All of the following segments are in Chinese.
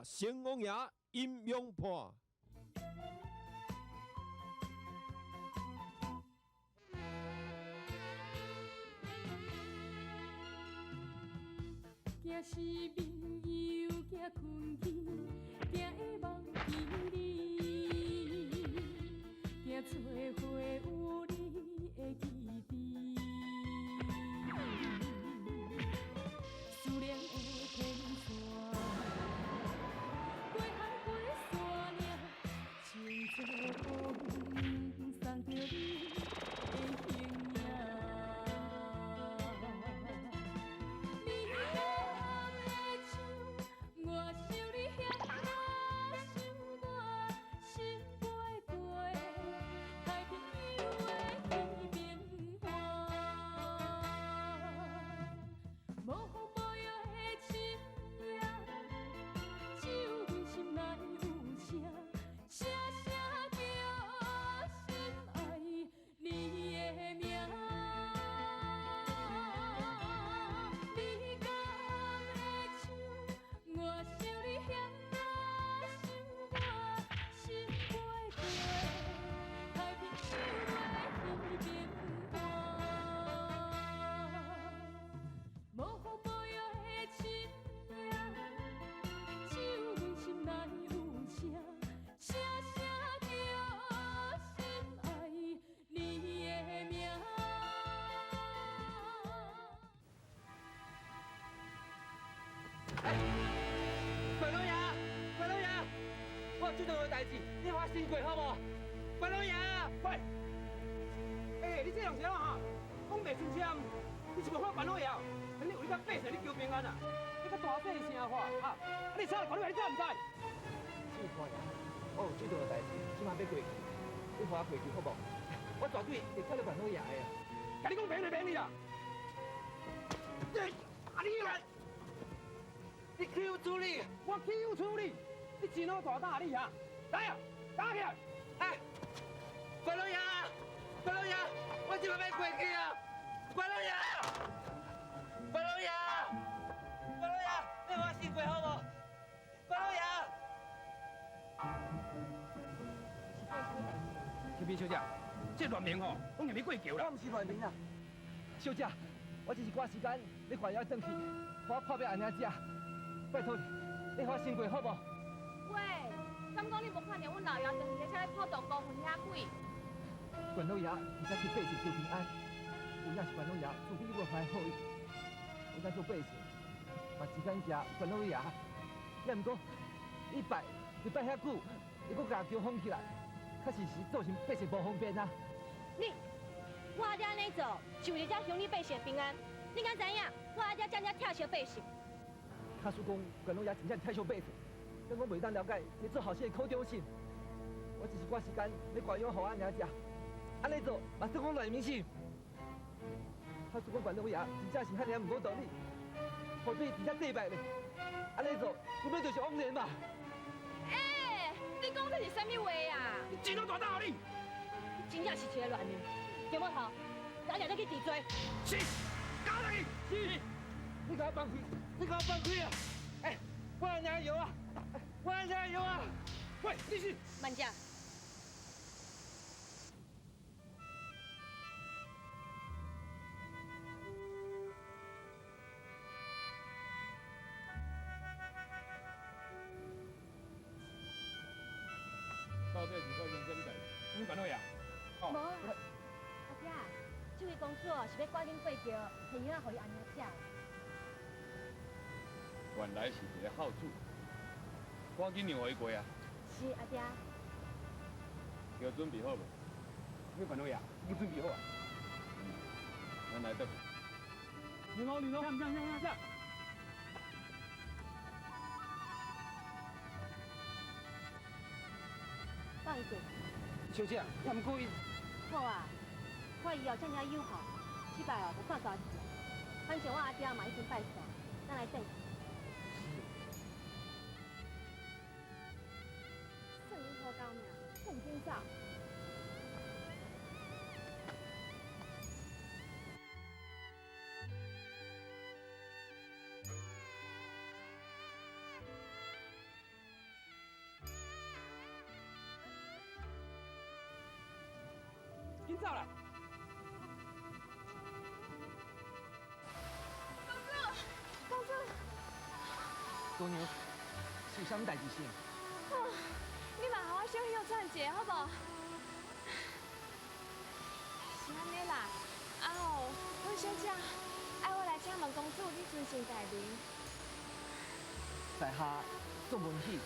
看成王爷阴阳判。惊死朋友，惊困去，惊会忘记你，惊做伙有你的记忆。思念的天线，过海过山岭，情做风送着你的形影。这种代志，你发生过好无？关老爷，喂！你这样子哈，讲袂清楚，你是无看关老爷？肯定有你甲百姓你求平安啊！你甲大声声话啊！你吵关老爷，你知唔知？这关爷，我有这种代志，即马要过去，你陪我过去好无？我绝对会靠你关老爷的。甲你讲平就平你啦！你来！你欺负处理，我欺负处理。你真好大胆你啊！来啊，打起来！哎，关老爷，关老爷，我今晚要过去啊！关老爷，关老爷，关老爷，你我辛苦好无？关老爷，天边小姐，这乱名哦，我硬要过桥啦。我唔是乱名啊，小姐，我只是赶时间，你快要转去，我破病安尼食，拜托你，你我辛苦好无？喂，敢讲你无看见阮老爷长期在破洞公分遐鬼？关老爷而且去百姓求平安，有影是关老爷自己我怀好意，有咱做百姓，嘛只感谢关老爷。也毋过，你拜遐久，你搁甲桥封起来，确实是造成百姓无方便啊。我阿爹安尼做，是为了遮乡里百姓平安。你敢知影？我阿爹真正疼惜百姓。假使讲关老爷真正疼惜百姓。但我袂当了解你做后生的苦衷心，我只是赶时间要关养好安尼食，安尼做嘛算我乱名声。他说我关老爷真正是遐尔唔讲道理，何必真正对白呢？安尼做根本就是枉然嘛！你讲这是啥物话啊？你真好大胆你！你真正是一个乱人，叫我头，赶紧再去治罪。是，交你！是，你给我放开！你给我放开啊！我阿娘有啊！我阿娘有啊！喂，继续。慢点。到底是发生什么代志？你关老爷？无啊，阿姐，这位公主是要赶紧过桥，朋友啊，互你安尼食。原来是一个好主，赶紧让我过啊！是阿爹。有准备好无？你关老爷，你准备好啊？咱来得。你好，你好，这样。放一点。小姐，也唔过意。好啊，我以后遮尔友好，这摆就算大事。反正我阿爹嘛已经拜寿，咱来等。算你好高命，更紧走。走啦！公主，姑娘，是啥物代志先？哦，你嘛互我小休喘一下，好无？是安尼啦，阮小姐爱我来请问公主，你尊姓大名？在下宋文喜。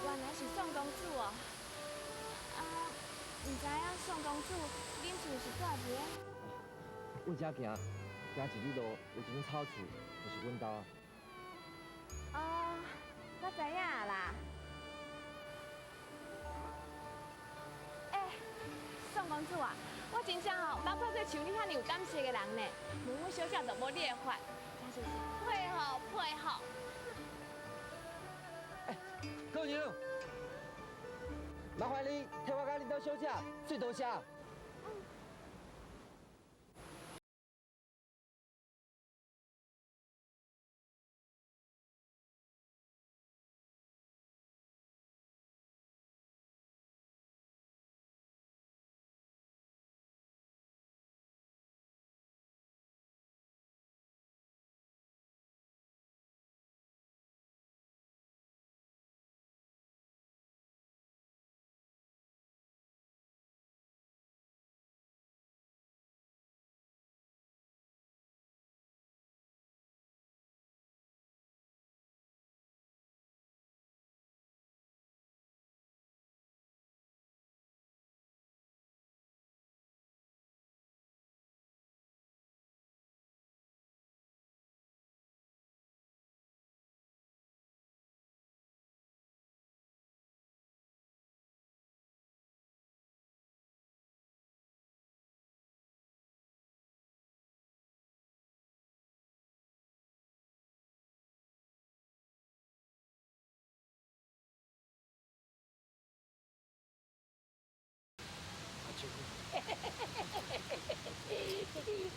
原来是宋公主哦。唔知影宋公主，恁厝是住伫个？阮遮行一里路有一间草厝，就是阮家。哦，我知影啦。宋公主啊，我真正吼，冇碰过像你遐尼有胆识的人呢。问阮小姐就无你的法，真是佩服佩服。姑娘，麻烦你替我甲恁家小姐说多谢。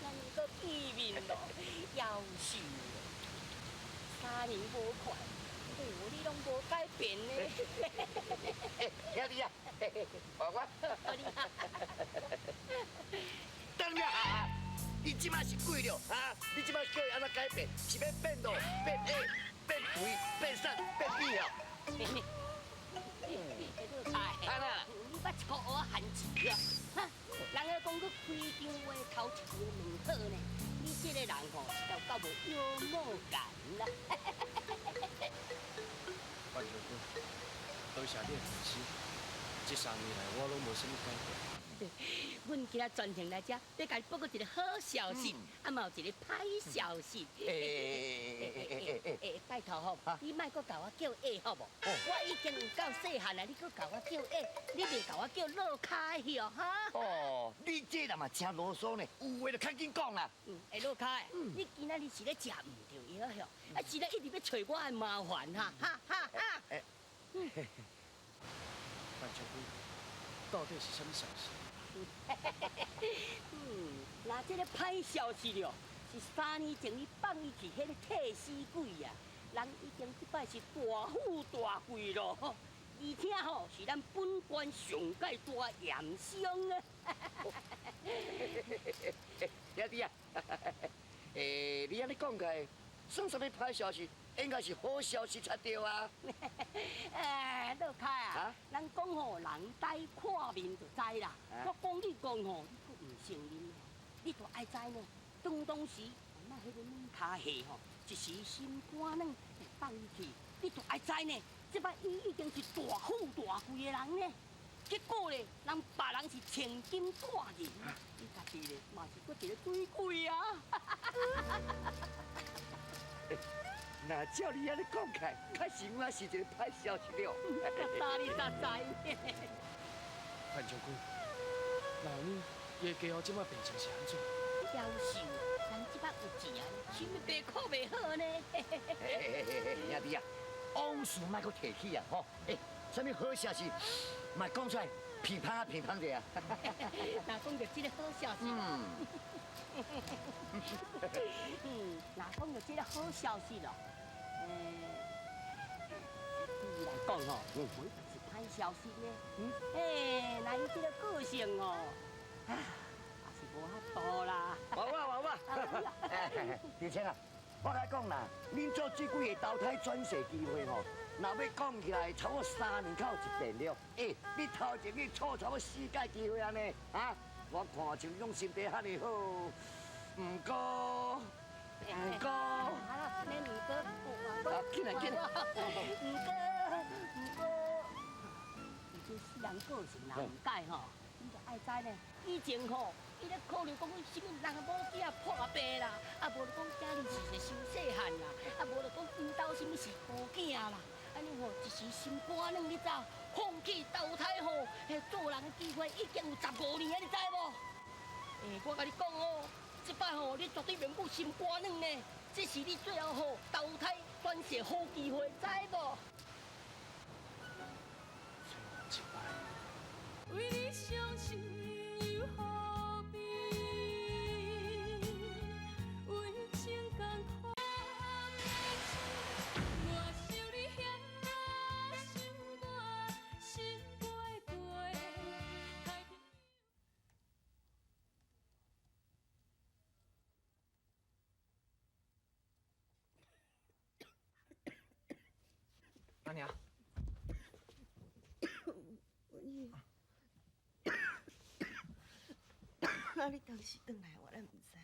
咱个见面咯，夭寿了，3年无看，你拢无改变呢。兄弟啊，我，等下啊，你即马是鬼了啊？你即马叫伊安怎改变？是要变路、变 A、变肥、变瘦、变美啊？哎啦，你捌错我汉字啊？哈，人家讲佮开张话头一句问好呢，你这个人吼是够够无幽默感啦。范长官，多谢你的提醒，这3年来我拢无啥物改变。阮今仔专程来遮，要甲你报告一个好消息，嘛有一个歹消息。拜托吼，你莫搁甲我叫 A 好无？我已经有够细汉啊，你搁甲我叫 A， 你袂甲我叫落卡去哦，哈？哦，你这人嘛真啰嗦呢，有话就较紧讲啦。会落卡的，你今仔日是咧食唔着药吼，是咧一直要找我的麻烦哈，哈哈哈！范长官，到底是啥物消息？那这个歹消息了，是3年前你放伊去迄个替死鬼啊，人已经即摆是大富大贵咯，而且吼是咱本官上界大严商啊！兄弟啊，你安尼讲起来，算什么歹消息？应该是好消息才对啊！乐凯啊，咱讲吼人呆看面就知啦。我讲你讲吼，你佫唔承认，你就爱知呢。当时，那迄个软脚蟹吼，一时心肝软，放伊去，你就爱知呢。即摆伊已经是大富大贵的人呢。结果咧，人别人是千金大银，你家己咧嘛是佫一个水鬼啊！那照你安尼讲起来，确实我是一个歹消息了。哪里咋知？范长官，那呢，伊的家伙即摆变成是安怎？夭寿，人即摆有钱啊，想要白苦袂好呢。兄弟啊，往事莫搁提起啊，吼！啥物好消息，莫讲出来，乒乓啊乒乓者啊。那讲到这个好消息，那讲到这个好消息咯，对伊来讲吼，每是歹小心呢。那伊这个个性哦，也是无遐多啦。娃，弟兄啊，我来讲啦，恁做这几个投胎转世机会吼，若要讲起来，差不多3年考一遍了。你头前去错差不多4届机会安尼，啊，我看像种心地遐尼好，唔过。啊，恁唔过，紧来，唔过，伊这死人个性人唔改吼，你着爱知呢。以前吼，伊咧考虑讲什么人某囝破病啦，啊无就讲囝儿是伤细汉啦，啊无就讲因兜什么是无囝啦，安尼吼一时心肝软，你知？放弃投胎吼，做人的机会已经有15年啊，你知无？我甲你讲哦。这摆吼，你绝对免顾心肝软呢，这是你最后吼投胎转世好机会，知无？为你伤心又何必？为情艰苦我想你遐想我心飞飞，太平。阿娘，啊！你当时转来，我咱唔知。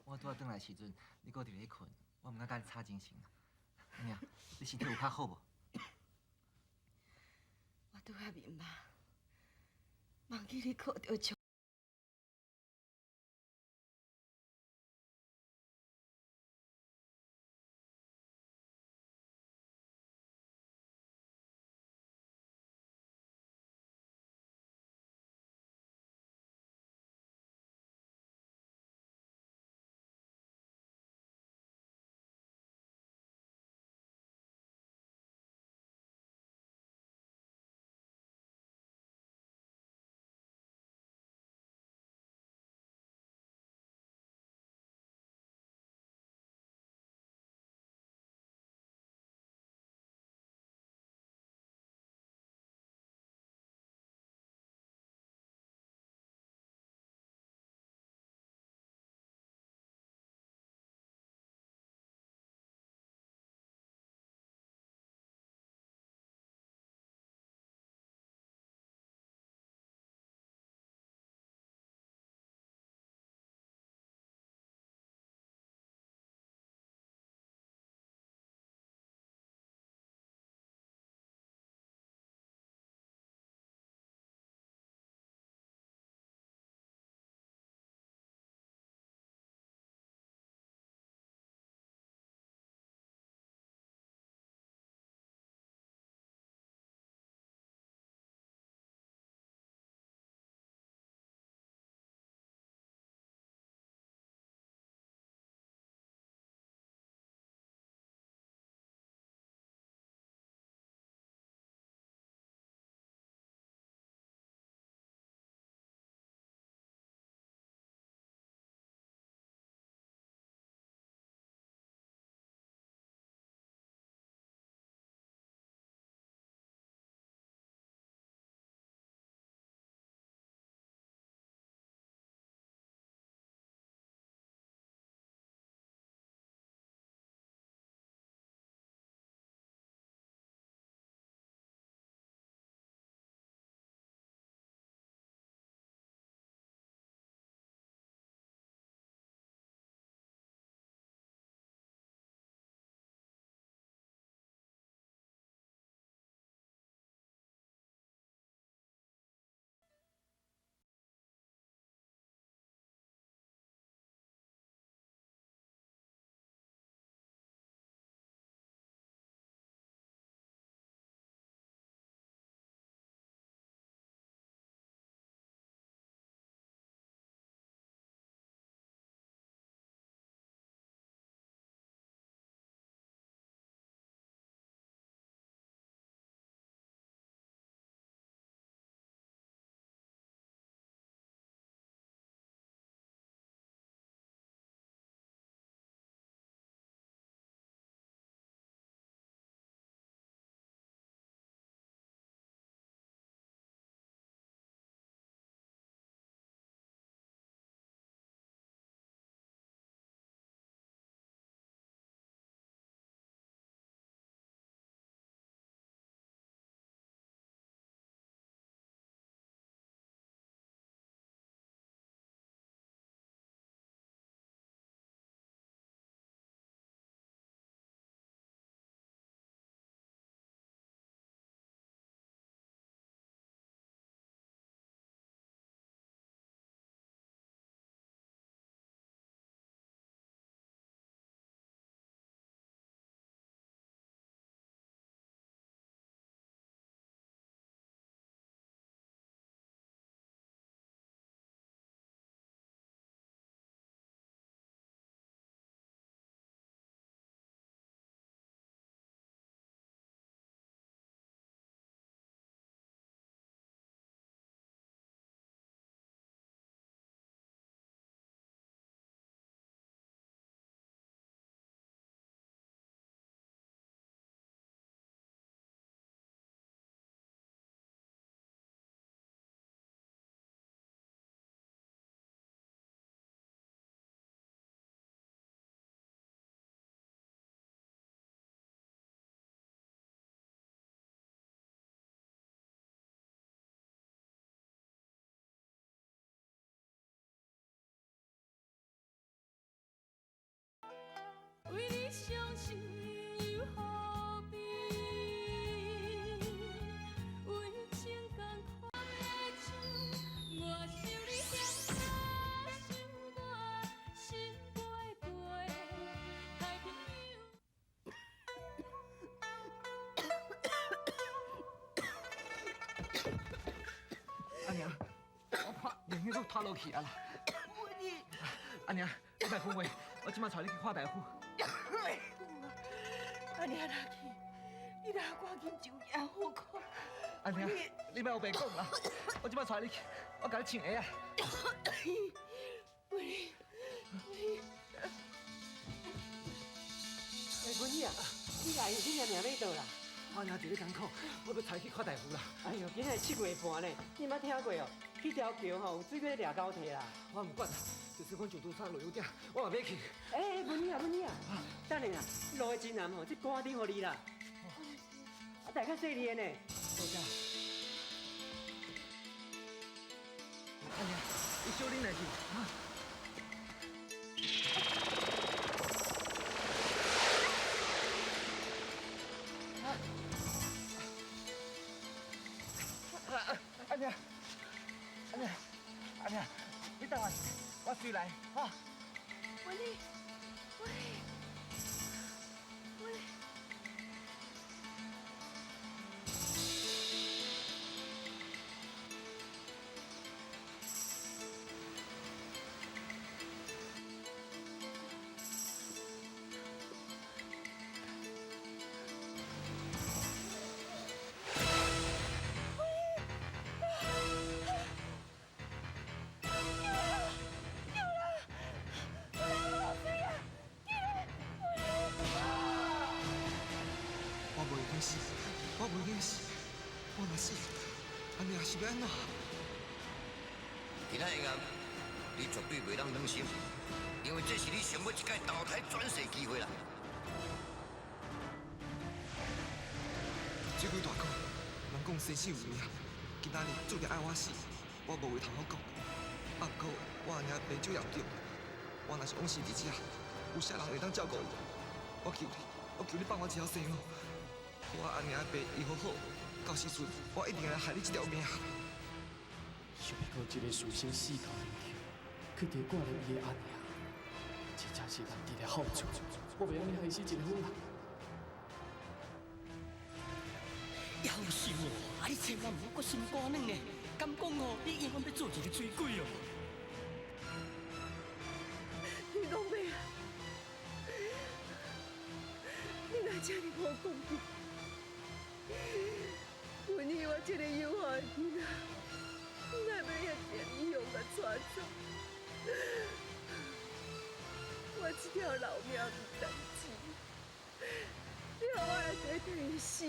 我拄仔转来时阵，你搁伫咧困，我毋敢甲你吵精神啊。娘，你身体有较好无？我拄遐面茫，忘记你靠着枪。伤心又何必？为情共款的酒，我想你嫌我想我，心飞飞，太平洋。阿娘，我怕连日都拖落去啊啦！阿娘，你别烦话，我即马带你去看大夫。阿娘哪去？你哪赶紧就医好看。阿娘，你莫有白讲啦，我即马带你去，我甲你请鞋啊。文姨啊，你来，你娘命要倒啦？我娘伫咧艰苦，我要带你去看大夫啦。哎呦，今日7月半呢，你捌听过哦？迄条桥吼有水鬼掠高铁啦。我唔管啦，就是阮上拄差落油鼎，我嘛要去。文姨啊，等下啊，路的真难吼，这赶顶互你啦。啊，大家细练呢。多谢。阿娘，你小恁来去啊。阿娘，你等我，我随来，哈。文丽。我袂惊死，我若死，安尼也是要安怎？今仔日暗，你绝对袂当软心，因为这是你上尾一届投胎转世机会啦。这几大讲，人讲生死有命，今仔日注定爱我死，我无话通好讲。啊，不过我阿娘病酒严重，我若是往生伫遮，有啥人会当照顾伊？我求你放我一条生路。我阿娘的病医好好，到时阵我一定会害你这条命。想要到一个死生死靠人去，去着挂了伊的阿娘，真正是人哋的好处。我袂让你害死一个好人。夭寿哦！啊，你千万唔好决心肝软呢，敢讲哦，你永远要做一个水鬼哦。你讲咩啊？你哪这么无讲理？文姨，我这个有好的囡仔，哪要遐正义勇甲带走？我这条老命唔当钱，你让我来替伊死。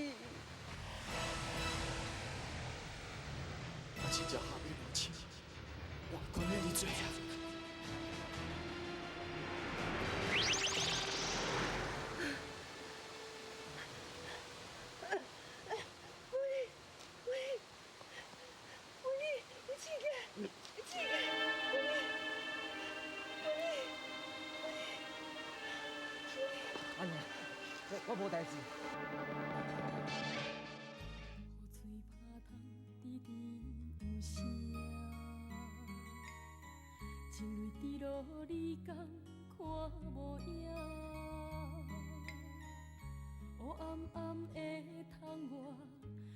我真正下不了气，我管了你罪啊！阿娘，我无代志。情泪滴落，你敢看无影？黑暗暗的窗外，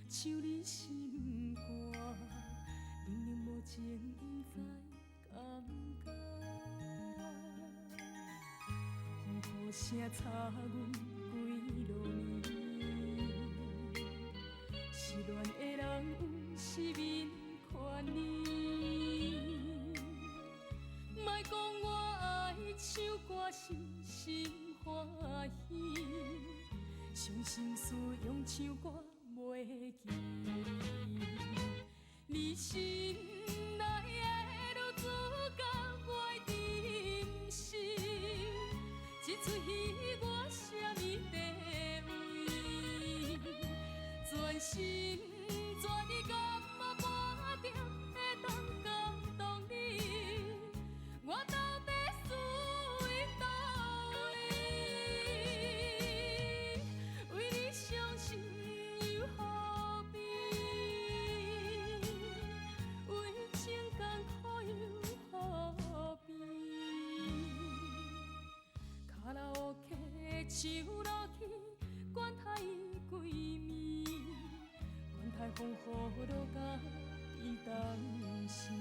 唱你心歌，冷冷无情，不知感觉。风雨声吵阮几落暝，失恋的人有失眠款呢。莫讲我爱唱歌心欢喜，伤心事用唱歌袂记。你心内的女主角我珍惜，这出戏我啥物地位？全心全意甘啊半点会当感动你，我到底输因倒位？树落去，管他伊几暝，管他风雨落甲伊当时。